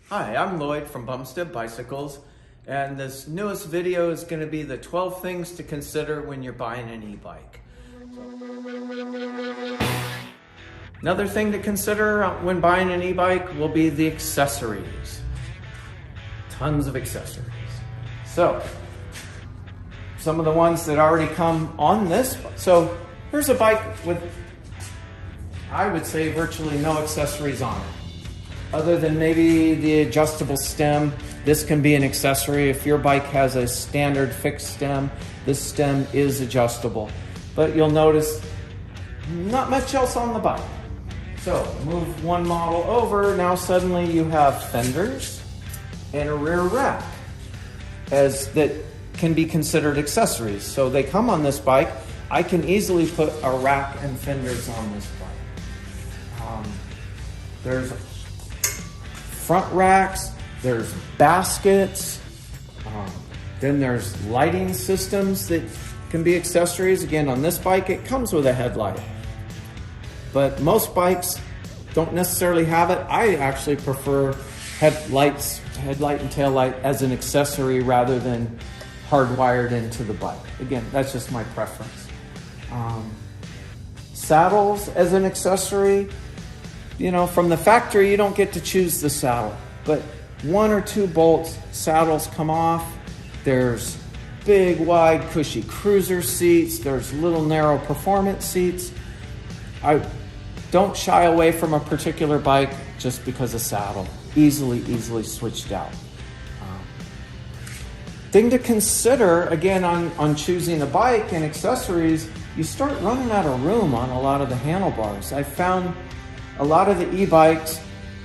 Hi, I'm Lloyd from Bumstead Bicycles, and this newest video is going to be the 12 things to consider when you're buying an e-bike. Another thing to consider when buying an e-bike will be the accessories. Tons of accessories. So, some of the ones that already come on this. So, here's a bike with, I would say, virtually no accessories on it. Other than maybe the adjustable stem. This can be an accessory. If your bike has a standard fixed stem, this stem is adjustable. But you'll notice not much else on the bike. So move one model over, now suddenly you have fenders and a rear rack that can be considered accessories. So they come on this bike. I can easily put a rack and fenders on this bike. There's front racks, there's baskets, then there's lighting systems that can be accessories. Again, on this bike, it comes with a headlight. But most bikes don't necessarily have it. I actually prefer headlight and tail light as an accessory rather than hardwired into the bike. Again, that's just my preference. Saddles as an accessory. You know, from the factory, you don't get to choose the saddle, but one or two bolts, saddles come off. There's big, wide, cushy cruiser seats. There's little, narrow performance seats. I don't shy away from a particular bike just because of saddle. Easily switched out. Thing to consider, again, on choosing a bike and accessories, you start running out of room on a lot of the handlebars. I found a lot of the e-bikes,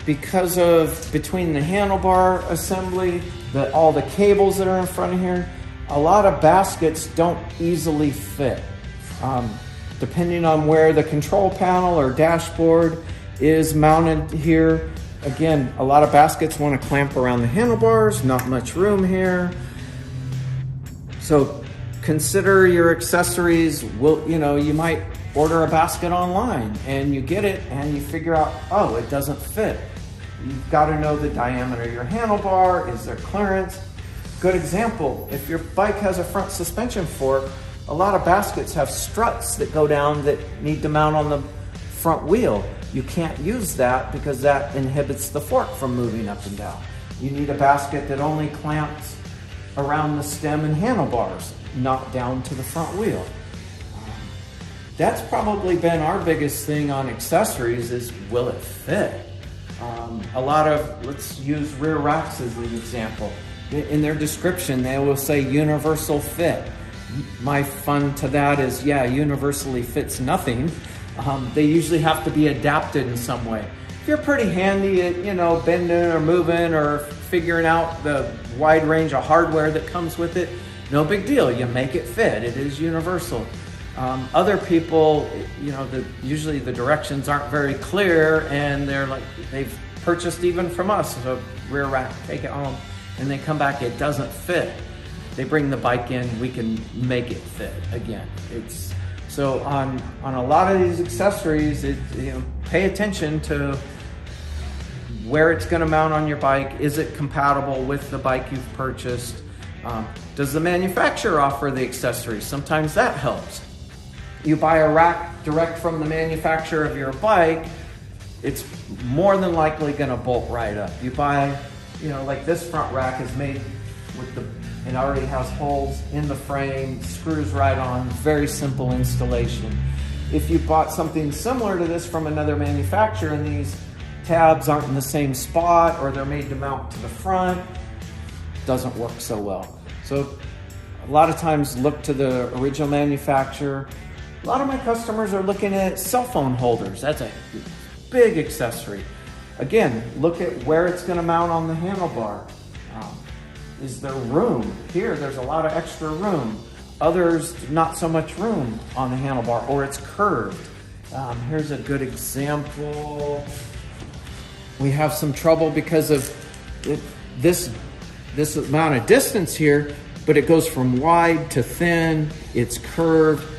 because of between the handlebar assembly, all the cables that are in front of here, a lot of baskets don't easily fit. Depending on where the control panel or dashboard is mounted here, again, a lot of baskets want to clamp around the handlebars, not much room here. So consider your accessories. You might order a basket online and you get it and you figure out, oh, it doesn't fit. You've got to know the diameter of your handlebar. Is there clearance? Good example, if your bike has a front suspension fork, a lot of baskets have struts that go down that need to mount on the front wheel. You can't use that because that inhibits the fork from moving up and down. You need a basket that only clamps around the stem and handlebars, not down to the front wheel. That's probably been our biggest thing on accessories is, will it fit? Let's use rear racks as an example. In their description, they will say universal fit. My fun to that is, yeah, universally fits nothing. They usually have to be adapted in some way. If you're pretty handy at, bending or moving or figuring out the wide range of hardware that comes with it, no big deal. You make it fit. It is universal. Other people, usually the directions aren't very clear and they've purchased even from us a rear rack, take it home, and they come back, it doesn't fit. They bring the bike in, we can make it fit again. So on a lot of these accessories, pay attention to where it's going to mount on your bike. Is it compatible with the bike you've purchased? Does the manufacturer offer the accessories? Sometimes that helps. You buy a rack direct from the manufacturer of your bike, it's more than likely going to bolt right up. You buy, like this front rack is made with it already has holes in the frame, screws right on, very simple installation. If you bought something similar to this from another manufacturer and these tabs aren't in the same spot or they're made to mount to the front, doesn't work so well. So a lot of times look to the original manufacturer. A lot of my customers are looking at cell phone holders. That's a big accessory. Again, look at where it's going to mount on the handlebar. Is there room? Here, there's a lot of extra room. Others, not so much room on the handlebar, or it's curved. Here's a good example. We have some trouble because of this amount of distance here, but it goes from wide to thin. It's curved.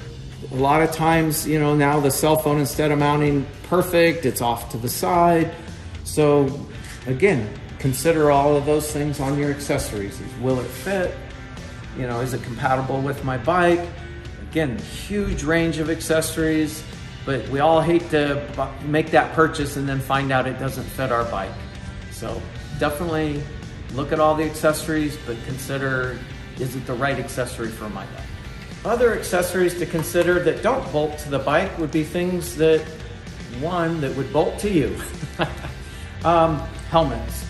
A lot of times, now the cell phone, instead of mounting perfect, it's off to the side. So again, consider all of those things on your accessories. Will it fit? You know, is it compatible with my bike? Again, huge range of accessories, but we all hate to make that purchase and then find out it doesn't fit our bike. So definitely look at all the accessories, but consider, is it the right accessory for my bike? Other accessories to consider that don't bolt to the bike would be things that, one, that would bolt to you. Helmets.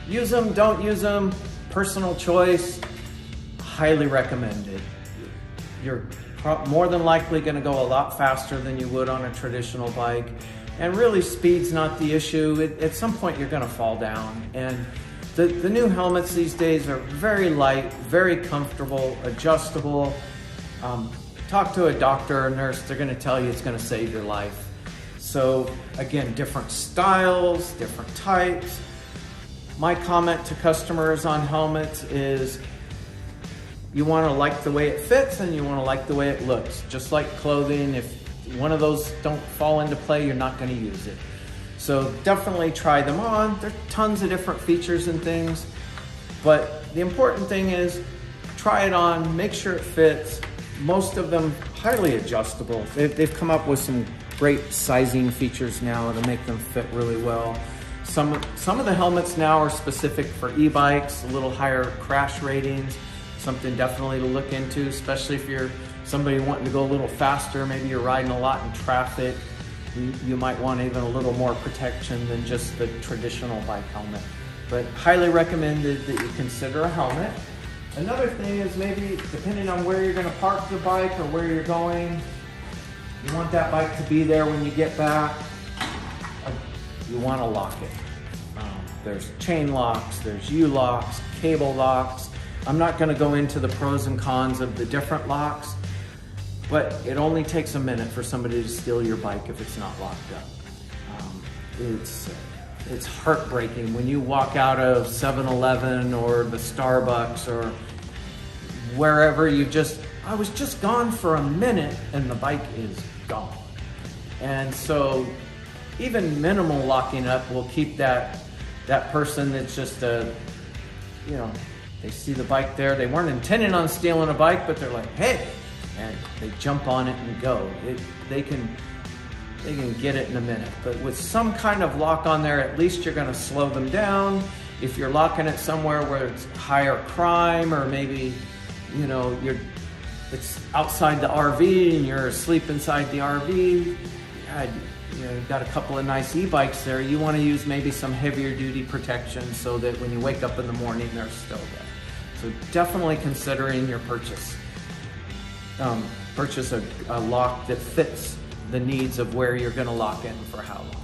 Use them, don't use them, personal choice, highly recommended. You're more than likely going to go a lot faster than you would on a traditional bike. And really, speed's not the issue. At some point, you're going to fall down. And the new helmets these days are very light, very comfortable, adjustable. Talk to a doctor or nurse, they're going to tell you it's going to save your life. So again, different styles, different types. My comment to customers on helmets is you want to like the way it fits and you want to like the way it looks. Just like clothing, if one of those don't fall into play, you're not going to use it. So definitely try them on. There are tons of different features and things, but the important thing is try it on, make sure it fits. Most of them highly adjustable. They've come up with some great sizing features now to make them fit really well. Some of the helmets now are specific for e-bikes, a little higher crash ratings, something definitely to look into, especially if you're somebody wanting to go a little faster, maybe you're riding a lot in traffic. You might want even a little more protection than just the traditional bike helmet. But highly recommended that you consider a helmet. Another thing is maybe depending on where you're going to park the bike or where you're going, you want that bike to be there when you get back. You want to lock it. There's chain locks, there's U-locks, cable locks. I'm not going to go into the pros and cons of the different locks, but it only takes a minute for somebody to steal your bike if it's not locked up. It's heartbreaking when you walk out of 7-Eleven or the Starbucks or wherever I was just gone for a minute and the bike is gone. And so even minimal locking up will keep that person that's just they see the bike there, they weren't intending on stealing a bike, but they're like, hey, and they jump on it and go. They can get it in a minute. But with some kind of lock on there, at least you're gonna slow them down. If you're locking it somewhere where it's higher crime, or maybe, it's outside the RV and you're asleep inside the RV, you've got a couple of nice e-bikes there, you wanna use maybe some heavier duty protection so that when you wake up in the morning, they're still there. So definitely considering your purchase. Purchase a lock that fits the needs of where you're going to lock in for how long.